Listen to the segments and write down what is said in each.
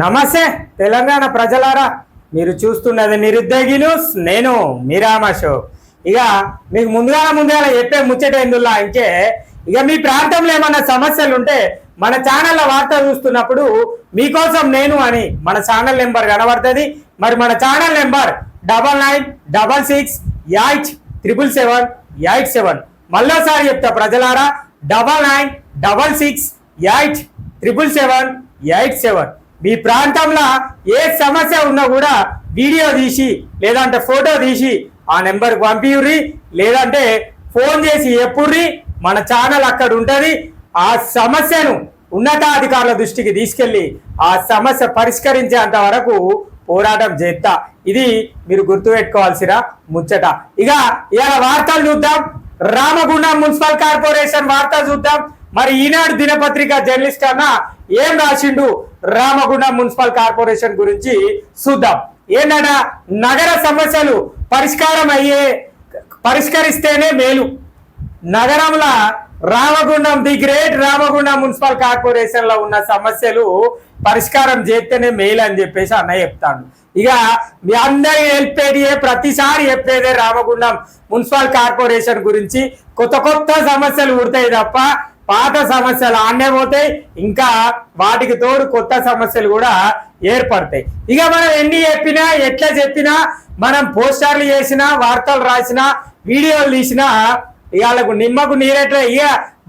నమస్తే తెలంగాణ ప్రజలారా, మీరు చూస్తున్నది నిరుద్యోగి న్యూస్. నేను మీ రామశోక్. ఇక మీకు ముందుగా చెప్పే ముచ్చట ఎందులా అంటే, ఇక మీ ప్రాంతంలో ఏమన్నా సమస్యలు ఉంటే మన ఛానల్లో వార్త చూస్తున్నప్పుడు మీకోసం నేను అని మన ఛానల్ నెంబర్ కనబడుతుంది. మరి మన ఛానల్ నెంబర్ 9966877787. మళ్ళోసారి చెప్తా ప్రజలారా, 9966877787. మీ ప్రాంతంలో ఏ సమస్య ఉన్నా కూడా వీడియో తీసి లేదంటే ఫోటో తీసి ఆ నెంబర్కి పంపియుర్రి, లేదంటే ఫోన్ చేసి ఎప్పుడుర్రి. మన ఛానల్ అక్కడ ఉంటుంది. ఆ సమస్యను ఉన్నతాధికారుల దృష్టికి తీసుకెళ్లి ఆ సమస్య పరిష్కరించేంత వరకు పోరాటం చేస్తా. ఇది మీరు గుర్తుపెట్టుకోవాల్సిన ముచ్చట. ఇక ఇలా వార్తలు చూద్దాం. రామగుండం మున్సిపల్ కార్పొరేషన్ వార్త చూద్దాం. మరి ఈనాడు దినపత్రిక జర్నలిస్ట్ అన్న ఏం రాసిండు రామగుండం మున్సిపల్ కార్పొరేషన్ గురించి చూద్దాం. ఏంటంట, నగర సమస్యలు పరిష్కరిస్తేనే మేలు. నగరంలో Ramagundam, the great Ramagundam municipal corporation లో ఉన్న సమస్యలు పరిష్కారం చేస్తేనే మేలు అని చెప్పేసి అన్న చెప్తాను. ఇక మీ అందరి ప్రతిసారి చెప్పేదే రామగుండం మున్సిపల్ కార్పొరేషన్ గురించి. కొత్త సమస్యలు ఉడతాయి తప్ప పాత సమస్యలు ఆన్నే పోతాయి. ఇంకా వాటికి తోడు కొత్త సమస్యలు కూడా ఏర్పడతాయి. ఇక మనం ఎన్ని చెప్పినా ఎట్లా చెప్పినా, మనం పోస్టర్లు చేసినా, వార్తలు రాసినా, వీడియోలు తీసినా, ఇవాళకు నిమ్మకు నీరెట్లా ఇక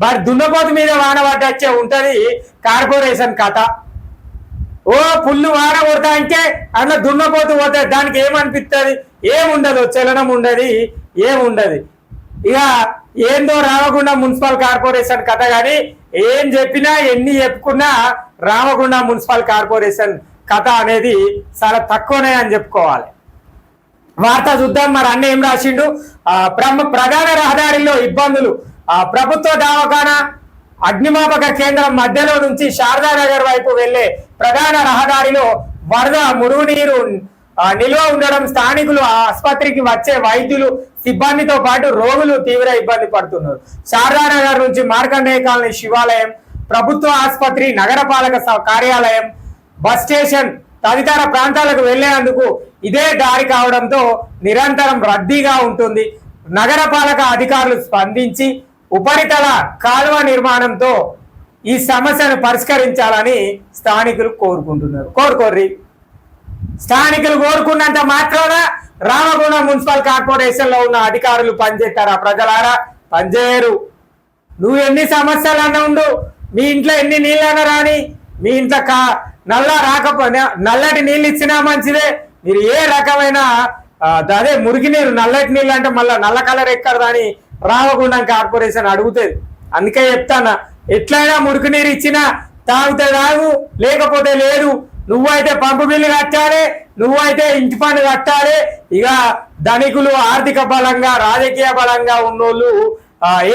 మరి దున్నపోతు మీద వాన పడ్డచ్చే ఉంటది కార్పొరేషన్ కథ. ఓ పుల్లు వాన కొడతా అంటే అందులో దున్నపోతు పోతుంది. దానికి ఏమనిపిస్తుంది? ఏముండదు, చలనం ఉండదు, ఏముండదు. ఇక ఏందో రామగుండం మున్సిపల్ కార్పొరేషన్ కథ. కానీ ఏం చెప్పినా ఎన్ని చెప్పుకున్నా రామగుండం మున్సిపల్ కార్పొరేషన్ కథ అనేది చాలా తక్కువనే అని చెప్పుకోవాలి. వార్త చూద్దాం. మరి అన్న ఏం రాసిండు? ప్రధాన రహదారిలో ఇబ్బందులు. ప్రభుత్వ దవాఖానా అగ్నిమాపక కేంద్రం మధ్యలో నుంచి శారదానగర్ వైపు వెళ్లే ప్రధాన రహదారిలో వరద, మురుగునీరు నిల్వ ఉండడం స్థానికులు ఆసుపత్రికి వచ్చే వైద్యులు సిబ్బందితో పాటు రోగులు తీవ్ర ఇబ్బంది పడుతున్నారు. శారదానగర్ నుంచి మార్కండేయ కాలనీ, శివాలయం, ప్రభుత్వ ఆసుపత్రి, నగరపాలక కార్యాలయం, బస్ స్టేషన్ తదితర ప్రాంతాలకు వెళ్లేందుకు ఇదే దారి కావడంతో నిరంతరం రద్దీగా ఉంటుంది. నగరపాలక అధికారులు స్పందించి ఉపరితల కాలువ నిర్మాణంతో ఈ సమస్యను పరిష్కరించాలని స్థానికులు కోరుకోర్రి. స్థానికులు కోరుకున్నంత మాత్రాన రామగుండం మున్సిపల్ కార్పొరేషన్ లో ఉన్న అధికారులు పనిచేస్తారా ప్రజలారా? పనిచేయరు. నువ్వు ఎన్ని సమస్యలన్నా ఉండు, మీ ఇంట్లో ఎన్ని నీళ్ళన్నా రాని, మీ ఇంట్లో నల్లటి నీళ్ళు ఇచ్చినా మంచిదే. మీరు ఏ రకమైన అదే మురికి నీరు, నల్లటి నీళ్ళు అంటే మళ్ళీ నల్ల కలర్ ఎక్కడదా అని రామగుండం కార్పొరేషన్ అడుగుతుంది. అందుకే చెప్తానా, ఎట్లయినా మురికి నీరు ఇచ్చినా తాగితే తాగు, లేకపోతే లేదు. నువ్వైతే పంపు బిల్లు కట్టాలి, నువ్వైతే ఇంటి పన్ను కట్టాలి. ఇక ధనికులు, ఆర్థిక బలంగా, రాజకీయ బలంగా ఉన్నోళ్ళు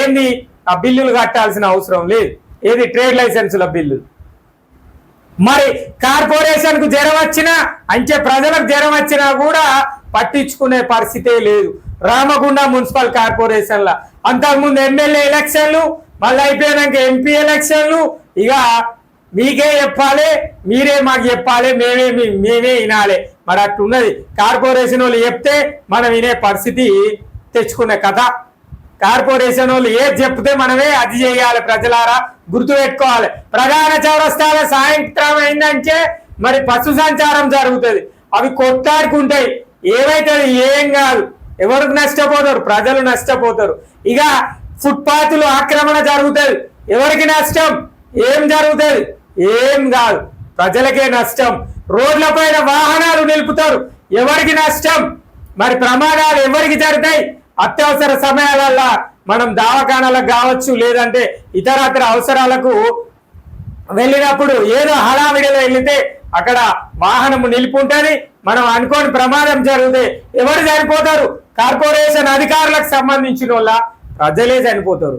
ఏంది ఆ బిల్లులు కట్టాల్సిన అవసరం లేదు. ఏది ట్రేడ్ లైసెన్సుల బిల్లు. మరి కార్పొరేషన్ కు జ్వరం వచ్చినా అంటే ప్రజలకు జ్వరం వచ్చినా కూడా పట్టించుకునే పరిస్థితే లేదు రామగుండం మున్సిపల్ కార్పొరేషన్ లా. అంతకుముందు ఎమ్మెల్యే ఎలక్షన్లు, మళ్ళీ అయిపోయినాక ఎంపీ ఎలక్షన్లు. ఇక మీకే చెప్పాలి, మీరే మాకు చెప్పాలి, మేమే వినాలి. మరి అట్టున్నది. కార్పొరేషన్ వాళ్ళు చెప్తే మనం వినే పరిస్థితి తెచ్చుకునే కథ. కార్పొరేషన్ వాళ్ళు ఏది చెప్తే మనమే అది చేయాలి. ప్రజలారా గుర్తుపెట్టుకోవాలి. ప్రధాన చౌరస్తాల సాయంత్రం అయిందంటే మరి పశు సంచారం జరుగుతుంది. అవి కొట్టాడుకుంటాయి. ఏమైతుంది? ఏం కాదు. ఎవరికి నష్టపోతారు? ప్రజలు నష్టపోతారు. ఇక ఫుట్పాత్లు ఆక్రమణ జరుగుతుంది. ఎవరికి నష్టం? ఏం జరుగుతుంది? ఏం కాదు, ప్రజలకే నష్టం. రోడ్ల పైన వాహనాలు నిలుపుతారు. ఎవరికి నష్టం? మరి ప్రమాదాలు ఎవరికి జరుగుతాయి? అత్యవసర సమయాలల్లో మనం దవాఖానాలకు కావచ్చు, లేదంటే ఇతరత్ర అవసరాలకు వెళ్ళినప్పుడు ఏదో హడావిడిలో వెళితే అక్కడ వాహనం నిలుపుంటుంది. మనం అనుకోని ప్రమాదం జరిగితే ఎవరు చనిపోతారు? కార్పొరేషన్ అధికారులకు సంబంధించిన వాళ్ళ ప్రజలే చనిపోతారు.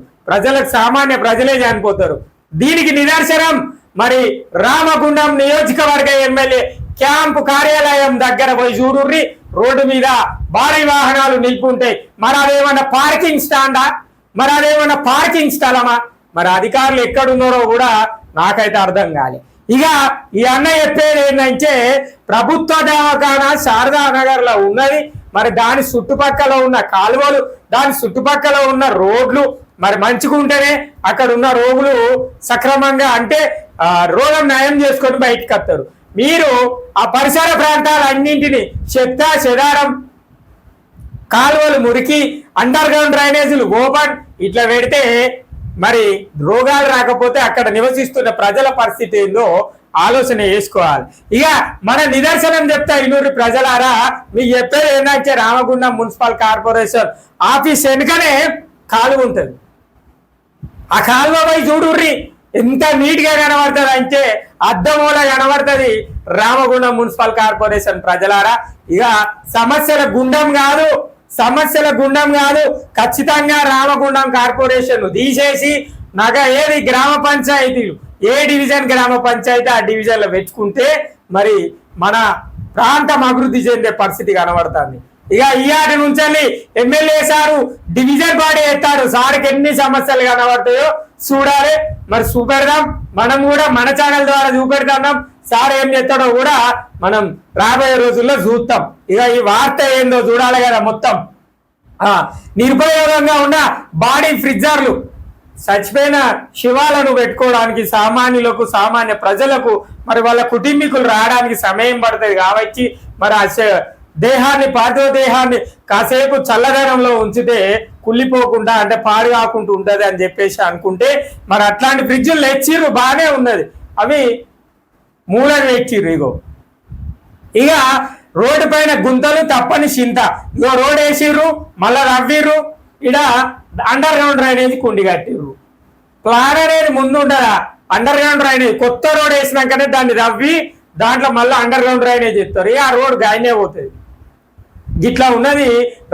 సామాన్య ప్రజలే చనిపోతారు. దీనికి నిదర్శనం మరి రామగుండం నియోజకవర్గ ఎమ్మెల్యే క్యాంపు కార్యాలయం దగ్గర పోయి చూడుర్రి. రోడ్డు మీద భారీ వాహనాలు నిలుపుంటాయి. మరి అదేమన్నా పార్కింగ్ స్టాండా? మరి అదేమన్నా పార్కింగ్ స్థలమా? మరి అధికారులు ఎక్కడున్నారో కూడా నాకైతే అర్థం కాలే. ఇక ఈ అన్న చెప్పేది ఏంటంటే ప్రభుత్వ దవాఖానా శారదా నగర్ లో ఉన్నది, మరి దాని చుట్టుపక్కల ఉన్న కాలువలు, దాని చుట్టుపక్కల ఉన్న రోడ్లు మరి మంచిగా ఉంటేనే అక్కడ ఉన్న రోగులు సక్రమంగా అంటే రోగం నయం చేసుకొని బయటకు వస్తారు. మీరు ఆ పరిసర ప్రాంతాలన్నింటినీ చెత్త చెదారం, కాలువలు మురికి, అండర్ గ్రౌండ్ డ్రైనేజీలు ఓపెన్ ఇట్లా పెడితే మరి రోగాలు రాకపోతే అక్కడ నివసిస్తున్న ప్రజల పరిస్థితి ఏందో ఆలోచన చేసుకోవాలి. ఇక మన నిదర్శనం చెప్తా ఇన్నూరు ప్రజలారా, మీకు చెప్పేది ఏంటంటే రామగుండం మున్సిపల్ కార్పొరేషన్ ఆఫీస్ వెనుకనే కాలువ ఉంటుంది. ఆ కాలువ పోయి చూడుర్రి ఎంత నీట్ గా కనబడుతుంది అంటే అద్దమూల కనబడుతుంది రామగుండం మున్సిపల్ కార్పొరేషన్ ప్రజలారా. ఇక సమస్యల గుండం కాదు, సమస్యల గుండం కాదు, ఖచ్చితంగా రామగుండం కార్పొరేషన్ తీసేసి ఏది గ్రామ పంచాయతీలు, ఏ డివిజన్ గ్రామ పంచాయతీ ఆ డివిజన్ లో పెట్టుకుంటే మరి మన ప్రాంతం అభివృద్ధి చెందే పరిస్థితి కనబడుతుంది. ఇక ఈఆటి నుంచి ఎమ్మెల్యే సారు డివిజన్ బాడీ ఎత్తారు, సార్కి ఎన్ని సమస్యలు కనబడతాయో చూడాలి. మరి చూపెడదాం, మనం కూడా మన ఛానల్ ద్వారా చూపెడతాం. సార్ ఏం చేస్తాడో కూడా మనం రాబోయే రోజుల్లో చూస్తాం. ఇక ఈ వార్త ఏందో చూడాలి కదా. మొత్తం నిరుపయోగంగా ఉన్న బాడీ ఫ్రిడ్జర్లు, చచ్చిపోయిన శివాలను పెట్టుకోవడానికి సామాన్యులకు, సామాన్య ప్రజలకు మరి వాళ్ళ కుటుంబీకులు రావడానికి సమయం పడుతుంది కాబట్టి మరి దేహాన్ని, పార్థివ దేహాన్ని కాసేపు చల్లదనంలో ఉంచితే కుళ్ళిపోకుండా అంటే పాడు కాకుండా ఉంటది అని చెప్పేసి అనుకుంటే మరి అట్లాంటి ఫ్రిడ్జులు తెచ్చిర్రు, బాగానే ఉన్నది, అవి మూలను తెచ్చిర్రు. ఇక రోడ్డు పైన గుంతలు తప్పని చింత, ఇగో రోడ్ వేసిర్రు, మళ్ళా రవ్విర్రు, ఇడ అండర్ గ్రౌండ్ డ్రైనేజ్ కుండి కట్టిర్రు. ప్లాన్ అనేది ముందు ఉండదా? అండర్ గ్రౌండ్ డ్రైనేజ్ కొత్త రోడ్ వేసినాకనే దాన్ని రవ్వి దాంట్లో మళ్ళీ అండర్ గ్రౌండ్ డ్రైనేజ్ ఇస్తారు. ఆ రోడ్ గాయనే పోతుంది. ఇట్లా ఉన్నది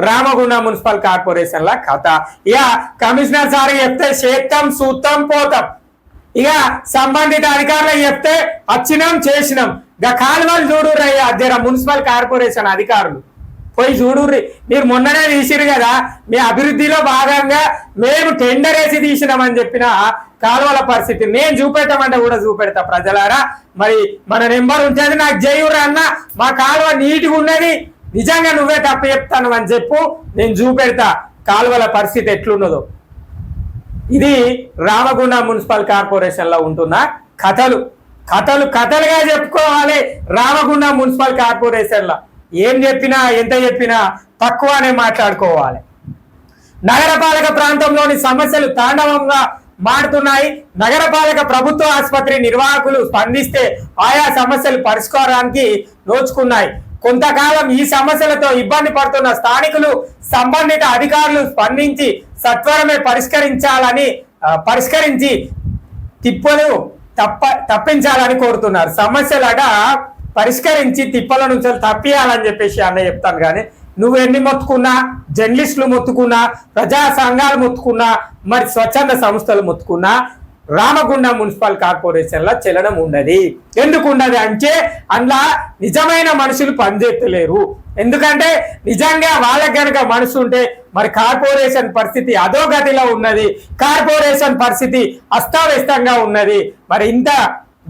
రామగుండం మున్సిపల్ కార్పొరేషన్ లా కథ. ఇక కమిషనర్ సార్ చెప్తే చేస్తాం, చూస్తాం, పోతాం. ఇక సంబంధిత అధికారులకు చెప్తే వచ్చినాం, చేసినాం. ఇక కాలువలు చూడుర్రయ్యా జర మున్సిపల్ కార్పొరేషన్ అధికారులు పోయి చూడుర్రి. మీరు మొన్ననే తీసిరు కదా, మీ అభివృద్ధిలో భాగంగా మేము టెండర్ వేసి తీసినామని చెప్పిన కాలువల పరిస్థితి నేను చూపెట్టమంటే కూడా చూపెడతా ప్రజలారా. మరి మన నెంబర్ ఉంటుంది, నాకు జయూరు అన్న మా కాలువ నీట్గా ఉన్నది, నిజంగా నువ్వే తప్పు చెప్తాను అని చెప్పు, నేను చూపెడతా కాలువల పరిస్థితి ఎట్లున్నదో. ఇది రామగుండం మున్సిపల్ కార్పొరేషన్ లో ఉంటున్న కథలు. కథలు కథలుగా చెప్పుకోవాలి. రామగుండం మున్సిపల్ కార్పొరేషన్ లో ఏం చెప్పినా ఎంత చెప్పినా తక్కువనే మాట్లాడుకోవాలి. నగరపాలక ప్రాంతంలోని సమస్యలు తాండవంగా మారుతున్నాయి. నగరపాలక ప్రభుత్వ ఆసుపత్రి నిర్వాహకులు స్పందిస్తే ఆయా సమస్యలు పరిష్కారానికి నోచుకున్నాయి. కొంతకాలం ఈ సమస్యలతో ఇబ్బంది పడుతున్న స్థానికులు సంబంధిత అధికారులు స్పందించి సత్వరమే పరిష్కరించి తిప్పలు తప్పించాలని కోరుతున్నారు. సమస్యలగా పరిష్కరించి తిప్పల నుంచి తప్పియాలని చెప్పేసి అన్న చెప్తాను. కానీ నువ్వు ఎన్ని మొత్తుకున్నా, జర్నలిస్టులు మొత్తుకున్నా, ప్రజా సంఘాలు మొత్తుకున్నా, మరి స్వచ్ఛంద సంస్థలు మొత్తుకున్నా రామగుండం మున్సిపల్ కార్పొరేషన్ లో చెల్లడం ఉండదు. ఎందుకు ఉండదు అంటే అందులో నిజమైన మనుషులు పనిచేస్తలేరు. ఎందుకంటే నిజంగా వాళ్ళకి కనుక మనసు ఉంటే మరి కార్పొరేషన్ పరిస్థితి అధోగతిలో ఉన్నది, కార్పొరేషన్ పరిస్థితి అస్తవ్యస్తంగా ఉన్నది. మరి ఇంత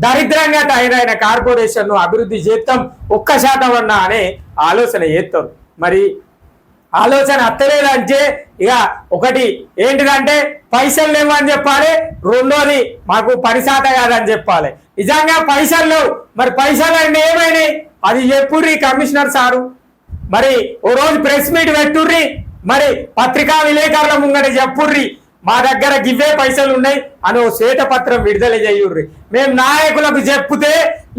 దరిద్రంగా తయారైన కార్పొరేషన్ ను అభివృద్ధి చేస్తాం 1% అన్నా అనే ఆలోచన చేస్తారు. మరి ఆలోచన అత్తలేదంటే ఇక ఒకటి ఏంటిదంటే పైసలు లేవు అని చెప్పాలి, రెండోది మాకు పరిశాత కాదని చెప్పాలి. నిజంగా పైసలు లేవు, మరి పైసలు అంటే ఏమైనాయి అది చెప్పుర్రి కమిషనర్ సారు. మరి ఓ రోజు ప్రెస్ మీట్ పెట్టుర్రి, మరి పత్రికా విలేకరుల ముంగట చెప్పుర్రి మా దగ్గర గివ్వే పైసలు ఉన్నాయి అని ఓ శ్వేతపత్రం విడుదల చేయుర్రి. మేము నాయకులకు చెప్తే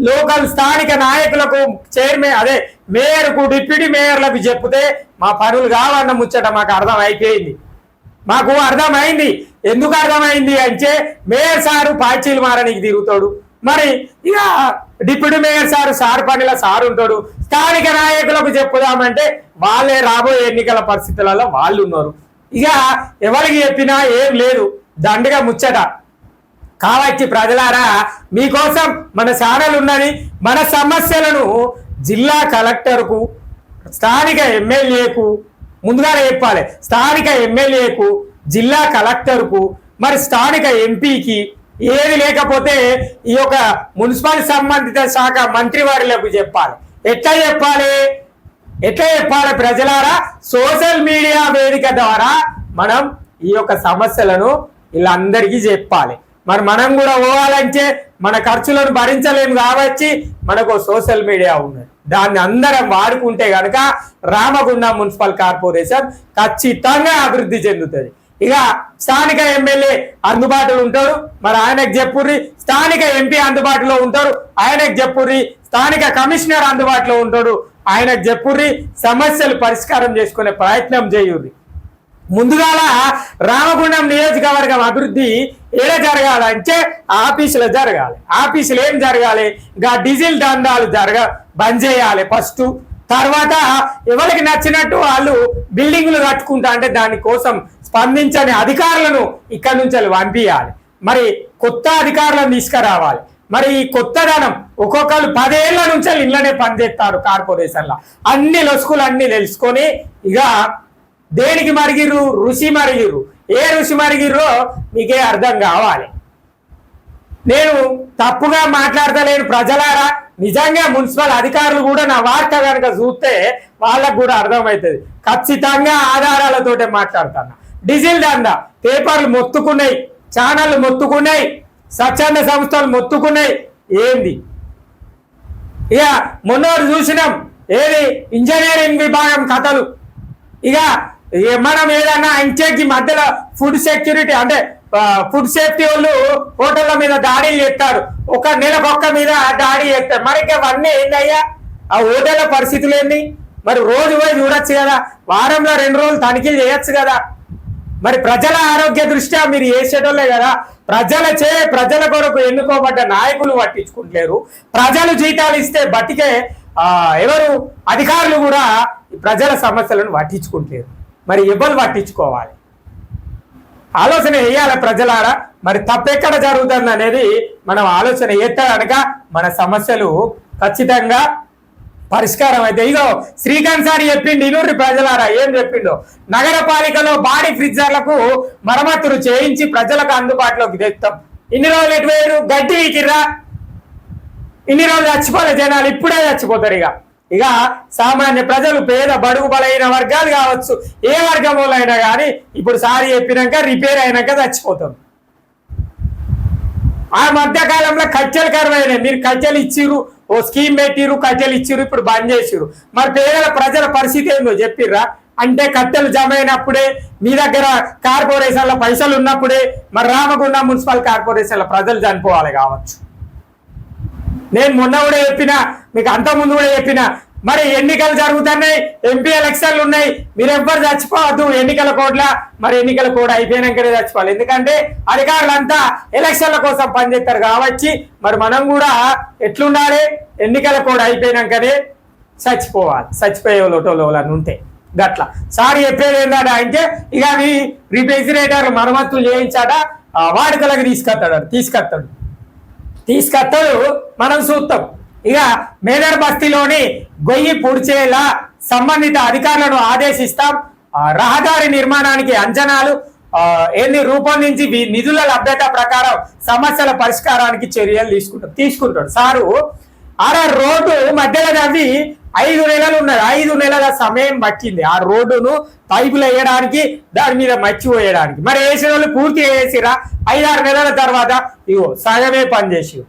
లోకల్ స్థానిక నాయకులకు చైర్మన్ అదే మేయర్కు డిప్యూటీ మేయర్లకు చెప్తే మా పనులు కావన్న ముచ్చట మాకు అర్థం అయిపోయింది. మాకు అర్థమైంది. ఎందుకు అర్థమైంది అంటే మేయర్ సారు పాచీలు మారనికి తిరుగుతాడు, మరి ఇక డిప్యూటీ మేయర్ సారు పనిలో సారు ఉంటాడు. స్థానిక నాయకులకు చెప్పుదామంటే వాళ్ళే రాబోయే ఎన్నికల పరిస్థితులలో వాళ్ళు ఉన్నారు. ఇక ఎవరికి చెప్పినా ఏం లేదు, దండగా ముచ్చట. కాబట్టి ప్రజలారా మీకోసం మన ఛానల్ ఉన్నది. మన సమస్యలను జిల్లా కలెక్టర్కు, స్థానిక ఎమ్మెల్యేకు ముందుగానే చెప్పాలి, స్థానిక ఎమ్మెల్యేకు, జిల్లా కలెక్టర్కు, మరి స్థానిక ఎంపీకి, ఏది లేకపోతే ఈ యొక్క మున్సిపల్ సంబంధిత శాఖ మంత్రివర్యులకు చెప్పాలి. ఎట్లా చెప్పాలి ప్రజలారా? సోషల్ మీడియా వేదిక ద్వారా మనం ఈ యొక్క సమస్యలను వీళ్ళందరికీ చెప్పాలి. మరి మనం కూడా పోవాలంటే మన ఖర్చులను భరించలేము కాబట్టి మనకు సోషల్ మీడియా ఉన్నది, దాన్ని అందరం వాడుకుంటే కనుక రామగుండం మున్సిపల్ కార్పొరేషన్ ఖచ్చితంగా అభివృద్ధి చెందుతుంది. ఇక స్థానిక ఎమ్మెల్యే అందుబాటులో ఉంటారు, మరి ఆయనకు చెప్పుర్రి. స్థానిక ఎంపీ అందుబాటులో ఉంటారు, ఆయనకు చెప్పుర్రి. స్థానిక కమిషనర్ అందుబాటులో ఉంటాడు, ఆయనకు చెప్పుర్రి. సమస్యలు పరిష్కారం చేసుకునే ప్రయత్నం చేయుర్రి. ముందుగాల రామగుండం నియోజకవర్గం అభివృద్ధి ఏడ జరగాలంటే ఆఫీసులో జరగాలి. ఆఫీసులు ఏం జరగాలి? ఇంకా డీజిల్ దండాలు బంద్ చేయాలి ఫస్ట్. తర్వాత ఎవరికి నచ్చినట్టు వాళ్ళు బిల్డింగ్లు కట్టుకుంటా అంటే దానికోసం స్పందించని అధికారులను ఇక్కడ నుంచి పంపించాలి. మరి కొత్త అధికారులను తీసుకురావాలి. మరి ఈ కొత్తదనం ఒక్కొక్కరు 10 ఏళ్ల నుంచి ఇళ్ళనే పనిచేస్తారు కార్పొరేషన్లో. అన్ని లొసుకులు అన్ని తెలుసుకొని ఇక దేనికి మరిగిర్రు? ఋషి మరిగిర్రు. ఏ ఋషి మరిగిర్రో మీకే అర్థం కావాలి. నేను తప్పుగా మాట్లాడతలేను ప్రజలారా. నిజంగా మున్సిపల్ అధికారులు కూడా నా వార్త కనుక చూస్తే వాళ్ళకు కూడా అర్థమవుతుంది. ఖచ్చితంగా ఆధారాలతోటే మాట్లాడుతున్నా. డీజిల్ దందా పేపర్లు మొత్తుకున్నాయి, ఛానళ్ళు మొత్తుకున్నాయి, స్వచ్ఛంద సంస్థలు మొత్తుకున్నాయి. ఏంది ఇక మొన్నోరు చూసినాం, ఏది ఇంజనీరింగ్ విభాగం కథలు. ఇక మనం ఏదన్నా ఇంచేకి మధ్యలో ఫుడ్ సెక్యూరిటీ అంటే ఫుడ్ సేఫ్టీ వాళ్ళు హోటళ్ల మీద దాడులు చేస్తారు, ఒక నెలకొక్క మీద దాడి చేస్తారు. మరి అవన్నీ ఏందయ్యా? ఆ హోటళ్ల పరిస్థితులు ఏంది? మరి రోజు పోయి చూడొచ్చు కదా, వారంలో 2 రోజులు తనిఖీలు చేయొచ్చు కదా. మరి ప్రజల ఆరోగ్య దృష్ట్యా మీరు చేసేటోళ్ళే కదా. ప్రజల కొరకు ఎన్నుకోబడ్డ నాయకులు పట్టించుకుంటలేరు. ప్రజలు జీతాలు ఇస్తే బతికే ఎవరు అధికారులు కూడా ప్రజల సమస్యలను పట్టించుకుంటలేరు. మరి ఎవరు పట్టించుకోవాలి? ఆలోచన వేయాలి ప్రజలారా. మరి తప్పెక్కడ జరుగుతుంది అనేది మనం ఆలోచన చేస్తే కనుక మన సమస్యలు ఖచ్చితంగా పరిష్కారం అయితే. ఇదో శ్రీకాంత్ సార్ చెప్పిండు, ఇనూరి ప్రజలారా ఏం చెప్పిండో. నగరపాలికలో బాడీ ఫ్రిడ్జర్లకు మరమ్మతులు చేయించి ప్రజలకు అందుబాటులోకి తెస్తాం. ఇన్ని రోజులు ఎటు వేరు? గడ్డి వీకిర్రా. ఇన్ని రోజులు చచ్చిపోలే జనాలు, ఇప్పుడే చచ్చిపోతారు. ఇక సామాన్య ప్రజలు, పేద బడుగు బలైన వర్గాలు కావచ్చు, ఏ వర్గం వాళ్ళైనా కానీ ఇప్పుడు సారి చెప్పినాక రిపేర్ అయినాక చచ్చిపోతాం. ఆ మధ్యకాలంలో కట్టెలు కరువైనాయి. మీరు కట్టెలు ఇచ్చిర్రు, ఓ స్కీమ్ పెట్టిరు, కట్టెలు ఇచ్చిర్రు, ఇప్పుడు బంద్ చేసిరు. మరి ప్రజల పరిస్థితి ఏందో చెప్పిర్రా? అంటే కట్టెలు జమ అయినప్పుడే, మీ దగ్గర కార్పొరేషన్ల పైసలు ఉన్నప్పుడే మరి రామగుండం మున్సిపల్ కార్పొరేషన్ల ప్రజలు చనిపోవాలి కావచ్చు. నేను మొన్న కూడా చెప్పినా, మీకు అంత ముందు కూడా చెప్పినా, మరి ఎన్నికలు జరుగుతున్నాయి, ఎంపీ ఎలక్షన్లు ఉన్నాయి, మీరు ఎవ్వరు చచ్చిపోవద్దు ఎన్నికల కోడ్ల. మరి ఎన్నికల కోడ్ అయిపోయినాకనే చచ్చిపోవాలి, ఎందుకంటే అధికారులంతా ఎలక్షన్ల కోసం పనిచేస్తారు కాబట్టి. మరి మనం కూడా ఎట్లుండాలి? ఎన్నికల కోడ్ అయిపోయినాకనే చచ్చిపోవాలి. చచ్చిపోయే లోటోళ్ళని ఉంటే గట్లా. సార్ చెప్పేది ఏంటంటే అంటే ఇక అవి రిఫ్రిజిరేటర్లు మరమ్మతులు చేయించాడ, వాడుకలకు తీసుకొస్తాడు మనం చూస్తాం. ఇక మేదర్ బస్తీలోని గొయ్యి పూడ్చేలా సంబంధిత అధికారులను ఆదేశిస్తాం. రహదారి నిర్మాణానికి అంచనాలు రూపొందించి నిధుల లభ్యత ప్రకారం సమస్యల పరిష్కారానికి చర్యలు తీసుకుంటాడు సారు. రోడ్డు మధ్యలో అవి 5 నెలలు ఉన్నది. 5 నెలల సమయం పట్టింది ఆ రోడ్డును పైపులు వేయడానికి, దాని మీద మచ్చి వేయడానికి. మరి వేసిన వాళ్ళు పూర్తి వేసిరా? 5-6 నెలల తర్వాత ఇగో సగమే పనిచేసి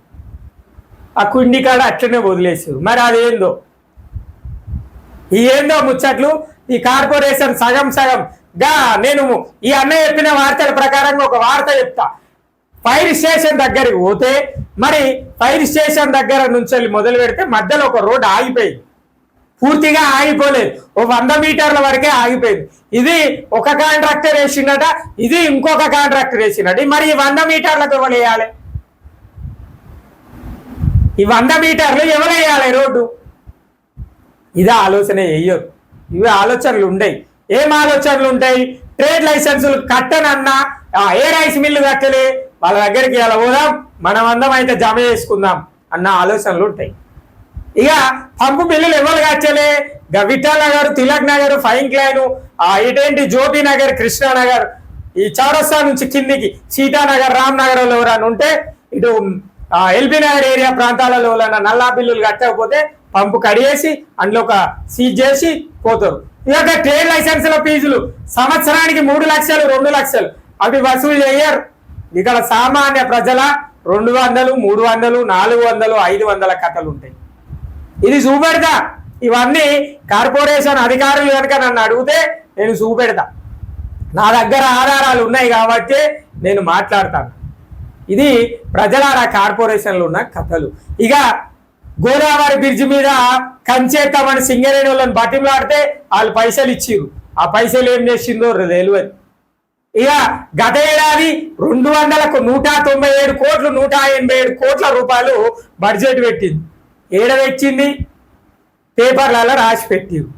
ఆ కుండి కాడ అట్లనే వదిలేసారు. మరి అదేందో ముచ్చట్లు. ఈ కార్పొరేషన్ సగం గా నేను ఈ అన్నయ్య చెప్పిన వార్తల ప్రకారంగా ఒక వార్త చెప్తా. ఫైర్ స్టేషన్ దగ్గరికి పోతే, మరి ఫైర్ స్టేషన్ దగ్గర నుంచి మొదలు పెడితే మధ్యలో ఒక రోడ్డు ఆగిపోయింది. పూర్తిగా ఆగిపోలేదు, ఓ 100 మీటర్ల వరకే ఆగిపోయింది. ఇది ఒక కాంట్రాక్టర్ వేసిండట, ఇది ఇంకొక కాంట్రాక్టర్ వేసినట్టు. మరి ఈ 100 మీటర్లకు ఎవరు వేయాలి? ఈ 100 మీటర్లు ఎవరు వేయాలి రోడ్డు? ఇదే ఆలోచన వేయరు. ఇవి ఆలోచనలు ఉండయి. ఏం ఆలోచనలు ఉంటాయి? ట్రేడ్ లైసెన్సులు కట్టనన్నా, ఏ రైస్ మిల్లు కట్టలే, వాళ్ళ దగ్గరికి ఎలా పోదాం, మనం అందం అయితే జమ చేసుకుందాం అన్న ఆలోచనలు ఉంటాయి. ఇక పంపు బిల్లులు ఎవరు కట్టలే, విఠల్ నగర్, తిలక్ నగర్, ఫైన్ క్లైన్, ఇటేంటి జ్యోతి నగర్, కృష్ణానగర్, ఈ చౌరస్తా నుంచి కిందికి సీతానగర్ రామ్నగర్లో ఎవరైనా ఉంటే ఇటు ఎల్బీ నగర్ ఏరియా ప్రాంతాలలో నల్లా బిల్లులు కట్టకపోతే పంపు కడిగేసి అందులో ఒక సీజ్ చేసి పోతారు. ఇక ట్రేడ్ లైసెన్సుల ఫీజులు సంవత్సరానికి 3 లక్షలు 2 లక్షలు అవి వసూలు చేయరు. ఇక్కడ సామాన్య ప్రజల 200, 300, 400, 500 కథలు ఉంటాయి. ఇది చూపెడతా. ఇవన్నీ కార్పొరేషన్ అధికారులు కనుక నన్ను అడిగితే నేను చూపెడతా. నా దగ్గర ఆధారాలు ఉన్నాయి కాబట్టి నేను మాట్లాడతాను. ఇది ప్రజలారా కార్పొరేషన్లు ఉన్న కథలు. ఇక గోదావరి బ్రిడ్జ్ మీద కంచేస్తామని సింగరేణి వాళ్ళని బతిమలాడితే వాళ్ళు పైసలు ఇచ్చిర్రు. ఆ పైసలు ఏం చేసిందో తెలియదు. ఇక గత ఏడాది 197 కోట్లు 187 కోట్ల రూపాయలు బడ్జెట్ పెట్టింది. ఏడ తెచ్చింది? పేపర్లలో రాసి పెట్టిరు.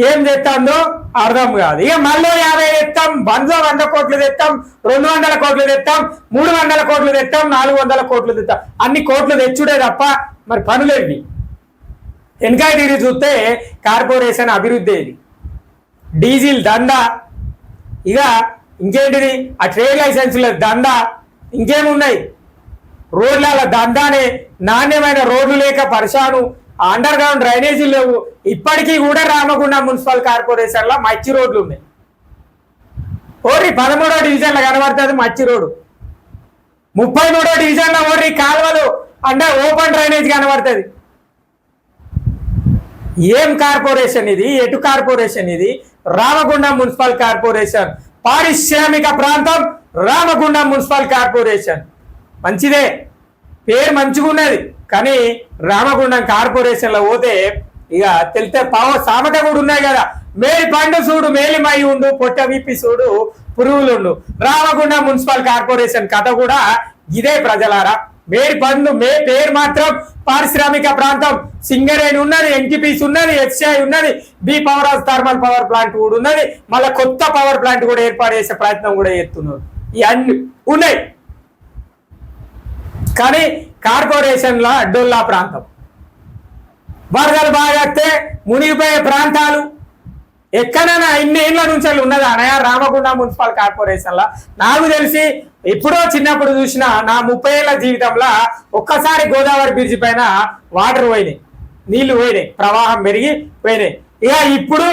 ఏం తెస్తాందో అర్థం కాదు. ఇక మళ్ళీ 50 తెస్తాం, 100 కోట్లు తెస్తాం, 200 కోట్లు తెస్తాం, 300 కోట్లు తెస్తాం, 400 కోట్లు తెస్తాం. అన్ని కోట్లు తెచ్చుడే తప్ప మరి పనులేవి. వెనకాయ తిరిగి చూస్తే కార్పొరేషన్ అభివృద్ధి ఏది? డీజిల్ దందా, ఇక ఇంకేంటిది ఆ ట్రేడ్ లైసెన్సుల దందా, ఇంకేమున్నాయి? రోడ్ల దందానే. నాణ్యమైన రోడ్లు లేక పరిశాను, అండర్ గ్రౌండ్ డ్రైనేజీలు లేవు. ఇప్పటికీ కూడా రామగుండం మున్సిపల్ కార్పొరేషన్లో మచ్చి రోడ్లు ఉన్నాయి. ఓరి 13వ డివిజన్లో కనబడుతుంది మచ్చి రోడ్డు. 33వ డివిజన్లో ఓరి కాలువలు అంటే ఓపెన్ డ్రైనేజ్ కనబడుతుంది. ఏం కార్పొరేషన్ ఇది? ఎటు కార్పొరేషన్ ఇది? Ramagundam municipal corporation. పారిశ్రామిక ప్రాంతం రామగుండం మున్సిపల్ కార్పొరేషన్. మంచిదే, పేరు మంచిగా ఉన్నది. కానీ రామగుండం కార్పొరేషన్లో పోతే ఇక తెలితే సామెత కూడా ఉన్నాయి కదా, మేలి పండు చూడు మేలి మై ఉండు, పొట్ట విప్పి చూడు పురుగులుండు. రామగుండం మున్సిపల్ కార్పొరేషన్ కథ కూడా ఇదే ప్రజలారా. మేడి పండు పేరు మాత్రం పారిశ్రామిక ప్రాంతం. సింగరేణి ఉన్నది, ఎన్టీపీసీ ఉన్నది, హెచ్ఐ ఉన్నది, B power house thermal power plant కూడా ఉన్నది. మళ్ళీ కొత్త పవర్ ప్లాంట్ కూడా ఏర్పాటు చేసే ప్రయత్నం కూడా చేస్తున్నారు. ఇవన్నీ ఉన్నాయి. కానీ కార్పొరేషన్లో అడ్డోల్లా ప్రాంతం, వరదలు బాగా వస్తే మునిగిపోయే ప్రాంతాలు ఎక్కడైనా ఇన్ని ఏళ్ళ నుంచి ఉన్నది అనయా రామగుండం మున్సిపల్ కార్పొరేషన్లో. నాకు తెలిసి ఎప్పుడో చిన్నప్పుడు చూసిన నా 30 ఏళ్ల జీవితంలో ఒక్కసారి గోదావరి బ్రిడ్జి పైన వాటర్ పోయినాయి, నీళ్లు పోయినాయి, ప్రవాహం పెరిగి పోయినాయి. ఇక ఇప్పుడు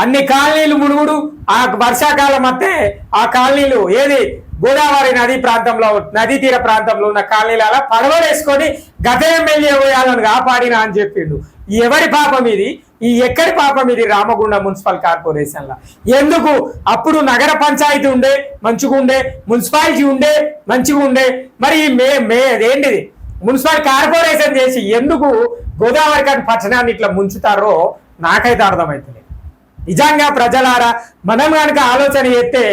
అన్ని కాలనీలు మునుగుడు. ఆ వర్షాకాలం వస్తే ఆ కాలనీలు ఏది గోదావరి నదీ ప్రాంతంలో నదీ తీర ప్రాంతంలో ఉన్న కాలనీల పడవలేసుకొని గత ఎమ్మెల్యే పోయాలని కాపాడినా అని చెప్పిండు. ఎవరి పాపం ఇది? ఈ ఎక్కడి పాపం ఇది? రామగుండం మున్సిపల్ కార్పొరేషన్లో ఎందుకు? అప్పుడు నగర పంచాయతీ ఉండే మంచిగా ఉండే, మున్సిపాలిటీ ఉండే మంచిగా ఉండే, మరి ఏంటిది మున్సిపల్ కార్పొరేషన్ చేసి ఎందుకు గోదావరి కాని పట్టణాన్ని ఇట్లా ముంచుతారో నాకైతే అర్థమవుతుంది. నిజంగా ప్రజలారా మనం కనుక ఆలోచన చేస్తే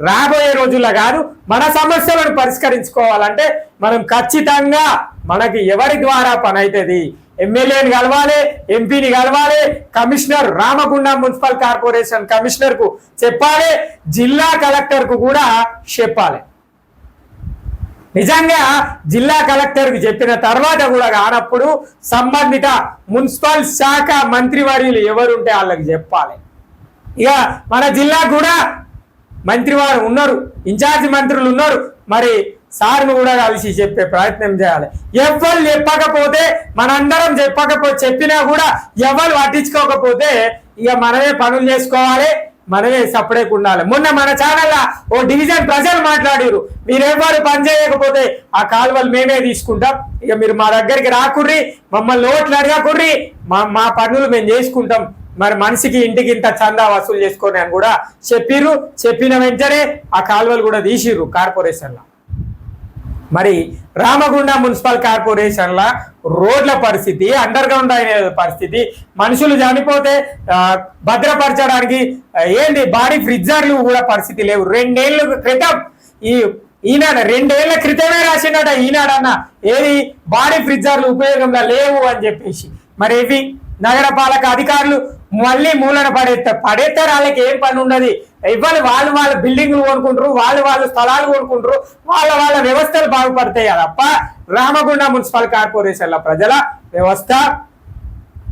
రాబోయే రోజుల్లో కాదు, మన సమస్యలను పరిష్కరించుకోవాలంటే మనం ఖచ్చితంగా మనకి ఎవరి ద్వారా పని అవుతుంది? ఎమ్మెల్యేని కలవాలి, ఎంపీని కలవాలి, commissioner Ramagundam municipal corporation commissioner కు చెప్పాలి, జిల్లా కలెక్టర్ కు కూడా చెప్పాలి. నిజంగా జిల్లా కలెక్టర్ కి చెప్పిన తర్వాత కూడా కానప్పుడు సంబంధిత మున్సిపల్ శాఖ మంత్రివర్యులు ఎవరుంటే వాళ్ళకి చెప్పాలి. ఇక మన జిల్లా కూడా మంత్రివారు ఉన్నారు, ఇన్ఛార్జి మంత్రులు ఉన్నారు. మరి సార్ను కూడా కలిసి చెప్పే ప్రయత్నం చేయాలి. ఎవరు చెప్పకపోతే మనందరం చెప్పినా కూడా ఎవరు పట్టించుకోకపోతే ఇక మనమే పనులు చేసుకోవాలి, మనమే సపరేట్ ఉండాలి. మొన్న మన ఛానల్లో ఓ డివిజన్ ప్రజలు మాట్లాడారు, మీరెవ్వరు పని చేయకపోతే ఆ కాలువలు మేమే తీసుకుంటాం, ఇక మీరు మా దగ్గరికి రాకుర్రి, మమ్మల్ని ఓట్లు అడగకుర్రి, మా పనులు మేము చేసుకుంటాం, మరి మనిషికి ఇంటికి ఇంత చందా వసూలు చేసుకొని అని కూడా చెప్పిర్రు. చెప్పిన వెంటనే ఆ కాలువలు కూడా తీసిర్రు కార్పొరేషన్లో. మరి రామగుండం మున్సిపల్ కార్పొరేషన్లో రోడ్ల పరిస్థితి, అండర్ గ్రౌండ్ అయిన పరిస్థితి, మనుషులు చనిపోతే భద్రపరచడానికి ఏంటి బాడీ ఫ్రిడ్జర్లు కూడా పరిస్థితి లేవు. 2 ఏళ్ళ క్రితం ఈనాడు 2 ఏళ్ల క్రితమే రాసిండట ఈనాడన్న ఏది బాడీ ఫ్రిడ్జర్లు ఉపయోగంలో లేవు అని చెప్పేసి. మరి ఇవి నగరపాలక అధికారులు మళ్ళీ మూలన పడేస్తారు. వాళ్ళకి ఏం పని ఉండదు. ఇవ్వాలి వాళ్ళ బిల్డింగ్లు కొనుక్కుంటారు, వాళ్ళ స్థలాలు కొనుక్కుంటారు, వాళ్ళ వ్యవస్థలు బాగుపడతాయి తప్ప రామగుండం మున్సిపల్ కార్పొరేషన్ల ప్రజల వ్యవస్థ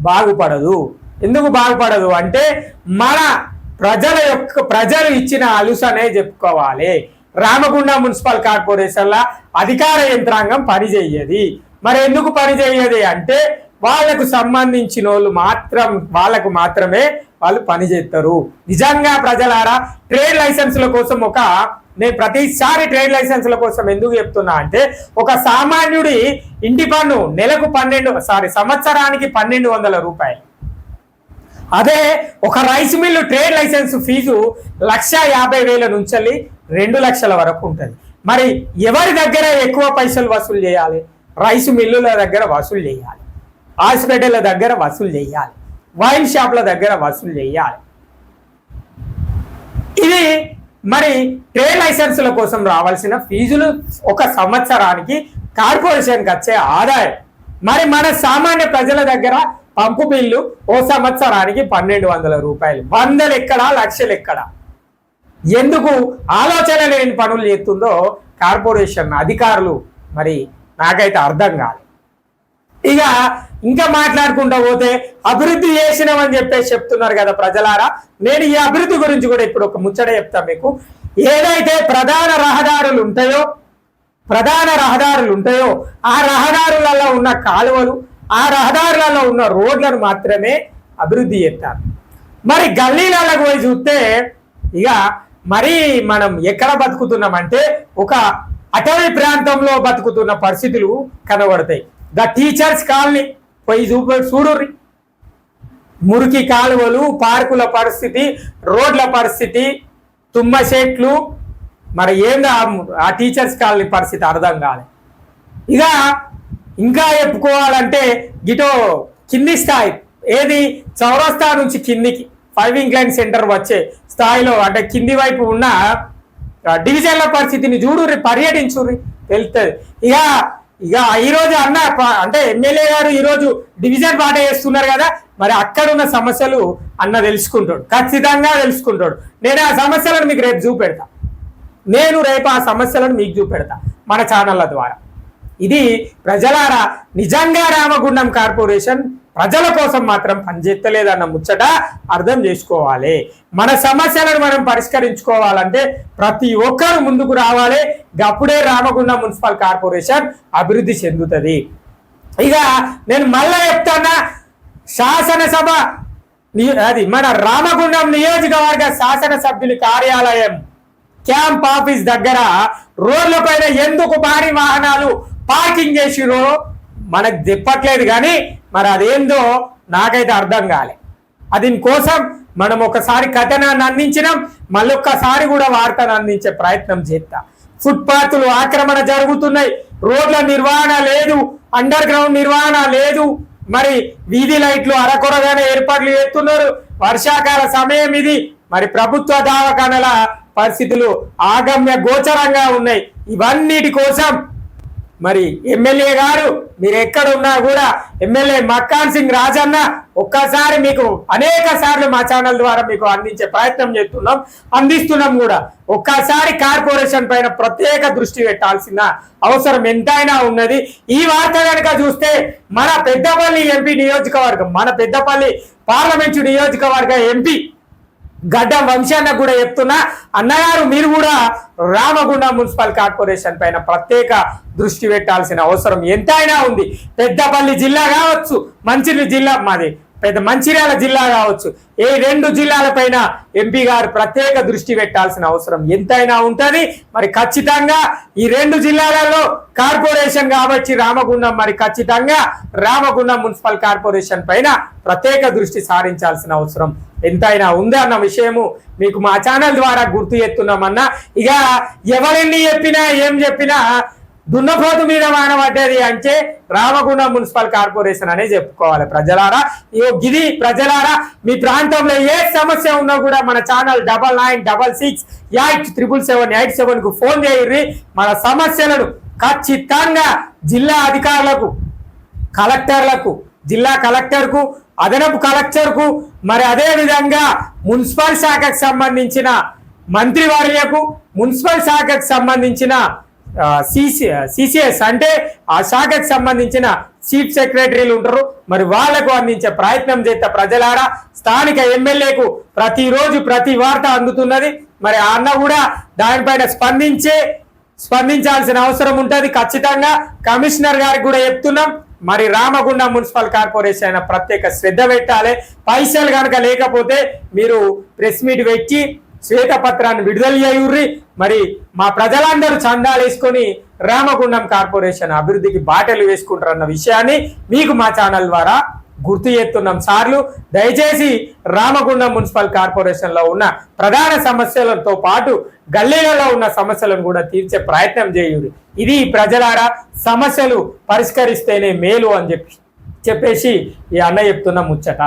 బాగుపడదు. ఎందుకు బాగుపడదు అంటే మన ప్రజలు ఇచ్చిన అలుసనే చెప్పుకోవాలి. రామగుండం మున్సిపల్ కార్పొరేషన్ల అధికార యంత్రాంగం పనిచేయది. మరి ఎందుకు పనిచేయది అంటే వాళ్ళకు సంబంధించిన వాళ్ళకు మాత్రమే వాళ్ళు పనిచేస్తారు. నిజంగా ప్రజలారా ట్రేడ్ లైసెన్సుల కోసం నేను ప్రతిసారి ట్రేడ్ లైసెన్సుల కోసం ఎందుకు చెప్తున్నా అంటే ఒక సామాన్యుడి ఇంటి పన్ను నెలకు సంవత్సరానికి 1200 రూపాయలు. అదే ఒక rice mill trade licence fee 1,50,000 నుంచి 2 లక్షల వరకు ఉంటుంది. మరి ఎవరి దగ్గర ఎక్కువ పైసలు వసూలు చేయాలి? రైస్ మిల్లుల దగ్గర వసూలు చేయాలి, హాస్పిటల్ల దగ్గర వసూలు చేయాలి, వైన్ షాప్ల దగ్గర వసూలు చేయాలి. ఇది మరి ట్రేడ్ లైసెన్సుల కోసం రావాల్సిన ఫీజులు ఒక సంవత్సరానికి కార్పొరేషన్కి వచ్చే ఆదాయం. మరి మన సామాన్య ప్రజల దగ్గర పంపు బిల్లు ఓ సంవత్సరానికి 1200 రూపాయలు. వందలు ఎక్కడా, లక్షలు ఎక్కడా? ఎందుకు ఆలోచన లేని పనులు చేస్తుందో కార్పొరేషన్ అధికారులు మరి నాకైతే అర్థం కాదు. ఇక ఇంకా మాట్లాడుకుంటూ పోతే అభివృద్ధి చేసినామని చెప్పేసి చెప్తున్నారు కదా ప్రజలారా. నేను ఈ అభివృద్ధి గురించి కూడా ఇప్పుడు ఒక ముచ్చట చెప్తా మీకు. ఏదైతే ప్రధాన రహదారులు ఉంటాయో ఆ రహదారులలో ఉన్న కాలువలు, ఆ రహదారులలో ఉన్న రోడ్లను మాత్రమే అభివృద్ధి చేస్తారు. మరి గల్లీలకు పోయి చూస్తే ఇక మరి మనం ఎక్కడ బతుకుతున్నామంటే ఒక అటవీ ప్రాంతంలో బతుకుతున్న పరిస్థితులు కనబడతాయి. టీచర్స్ కాలనీ పోయి చూడుర్రి. మురికి కాలువలు, పార్కుల పరిస్థితి, రోడ్ల పరిస్థితి, తుమ్మ చెట్లు, మరి ఏందా ఆ టీచర్స్ కాలనీ పరిస్థితి అర్థం కాలే. ఇక ఇంకా చెప్పుకోవాలంటే గిటో కింది స్థాయి ఏది చౌరస్తా నుంచి కిందికి 5 ఇంక్లైన్ సెంటర్ వచ్చే స్థాయిలో అంటే కింది వైపు ఉన్న డివిజన్ల పరిస్థితిని చూడుర్రి, పర్యటించుర్రి, తెలుస్తుంది. ఇక ఈరోజు అంటే ఎమ్మెల్యే గారు ఈరోజు డివిజన్ పాట చేస్తున్నారు కదా, మరి అక్కడున్న సమస్యలు తెలుసుకుంటాడు, ఖచ్చితంగా తెలుసుకుంటాడు. నేను ఆ సమస్యలను మీకు రేపు చూపెడతా. మన ఛానళ్ళ ద్వారా. ఇది ప్రజలారా నిజంగా రామగుండం కార్పొరేషన్ ప్రజల కోసం మాత్రం పనిచేస్తలేదన్న ముచ్చట అర్థం చేసుకోవాలి. మన సమస్యలను మనం పరిష్కరించుకోవాలంటే ప్రతి ఒక్కరు ముందుకు రావాలి. అప్పుడే రామగుండం మున్సిపల్ కార్పొరేషన్ అభివృద్ధి చెందుతుంది. ఇక నేను మళ్ళా చెప్తానా, శాసనసభ అది మన రామగుండం నియోజకవర్గ శాసనసభ్యుల కార్యాలయం క్యాంప్ ఆఫీస్ దగ్గర రోడ్ల పైన ఎందుకు భారీ వాహనాలు పార్కింగ్ చేసిరో మనకు చెప్పట్లేదు. కానీ మరి అదేందో నాకైతే అర్థం కాలే. దీనికోసం మనం ఒకసారి కథనాన్ని అందించినాం, మళ్ళొక్కసారి కూడా వార్తను అందించే ప్రయత్నం చేద్దాం. ఫుట్పాత్లు ఆక్రమణ జరుగుతున్నాయి, రోడ్ల నిర్వహణ లేదు, అండర్ గ్రౌండ్ నిర్వహణ లేదు, మరి వీధి లైట్లు అరకొరగానే ఏర్పాట్లు చేస్తున్నారు. వర్షాకాల సమయం ఇది. మరి ప్రభుత్వ దవాఖానల పరిస్థితులు ఆగమ్య గోచరంగా ఉన్నాయి. ఇవన్నిటి కోసం మరి ఎమ్మెల్యే గారు మీరు ఎక్కడ ఉన్నా కూడా ఎమ్మెల్యే మక్కాన్ సింగ్ రాజన్న ఒక్కసారి మీకు అనేక సార్లు మా ఛానల్ ద్వారా మీకు అందించే ప్రయత్నం అందిస్తున్నాం కూడా. ఒక్కసారి కార్పొరేషన్ పైన ప్రత్యేక దృష్టి పెట్టాల్సిన అవసరం ఎంతైనా ఉన్నది. ఈ వార్త కనుక చూస్తే మన పెద్దపల్లి ఎంపీ నియోజకవర్గం, మన పెద్దపల్లి పార్లమెంటు నియోజకవర్గ ఎంపీ గడ్డ వంశాన్న కూడా చెప్తున్నా, అన్నగారు మీరు కూడా రామగుండం మున్సిపల్ కార్పొరేషన్ పైన ప్రత్యేక దృష్టి పెట్టాల్సిన అవసరం ఎంతైనా ఉంది. పెద్దపల్లి జిల్లా కావచ్చు, మంచిర్యాల జిల్లా కావచ్చు, ఈ 2 జిల్లాలపైన ఎంపీ గారు ప్రత్యేక దృష్టి పెట్టాల్సిన అవసరం ఎంతైనా ఉంటుంది. మరి ఖచ్చితంగా ఈ 2 జిల్లాలలో కార్పొరేషన్ కాబట్టి రామగుండం, మరి ఖచ్చితంగా రామగుండం మున్సిపల్ కార్పొరేషన్ పైన ప్రత్యేక దృష్టి సారించాల్సిన అవసరం ఎంతైనా ఉంది అన్న విషయము మీకు మా ఛానల్ ద్వారా గుర్తు చేస్తున్నామన్నా. ఇక ఎవరెన్ని చెప్పినా ఏం చెప్పినా దున్నపోతు మీద వానబడ్డది అంటే రామగుండం మున్సిపల్ కార్పొరేషన్ అనే చెప్పుకోవాలి. ప్రజలారా ఇది ప్రజలారా మీ ప్రాంతంలో ఏ సమస్య ఉన్నా కూడా మన ఛానల్ 9966887787కు ఫోన్ చేయండి. మన సమస్యలను ఖచ్చితంగా జిల్లా అధికారులకు, కలెక్టర్లకు, జిల్లా కలెక్టర్కు, అదనపు కలెక్టర్కు, మరి అదే విధంగా మున్సిపల్ శాఖకు సంబంధించిన మంత్రివర్యకు, మున్సిపల్ శాఖకు సంబంధించిన సిసిఎస్ అంటే ఆ శాఖకు సంబంధించిన చీఫ్ సెక్రటరీలు ఉంటారు, మరి వాళ్లకు అందించే ప్రయత్నం చేస్తే ప్రజలారా స్థానిక ఎమ్మెల్యేకు ప్రతిరోజు ప్రతి వార్త అందుతున్నది. మరి ఆ అన్న కూడా దానిపైన స్పందించాల్సిన అవసరం ఉంటుంది. ఖచ్చితంగా కమిషనర్ గారికి కూడా చెప్తున్నాం, మరి రామగుండం మున్సిపల్ కార్పొరేషన్ అయినా ప్రత్యేక శ్రద్ధ పెట్టాలి. పైసలు కనుక లేకపోతే మీరు ప్రెస్ మీట్ పెట్టి శ్వేతపత్రాన్ని విడుదల చేయుర్రి. మరి మా ప్రజలందరూ చందాలు వేసుకొని రామగుండం కార్పొరేషన్ అభివృద్ధికి బాటలు వేసుకుంటారన్న విషయాన్ని మీకు మా ఛానల్ ద్వారా గుర్తు చేస్తున్నాం సార్లు. దయచేసి రామగుండం మున్సిపల్ కార్పొరేషన్ లో ఉన్న ప్రధాన సమస్యలతో పాటు గల్లీలలో ఉన్న సమస్యలను కూడా తీర్చే ప్రయత్నం చేయుర్రి. ఇది ప్రజలారా సమస్యలు పరిష్కరిస్తేనే మేలు అని చెప్పేసి ఈ అన్న చెప్తున్న ముచ్చట.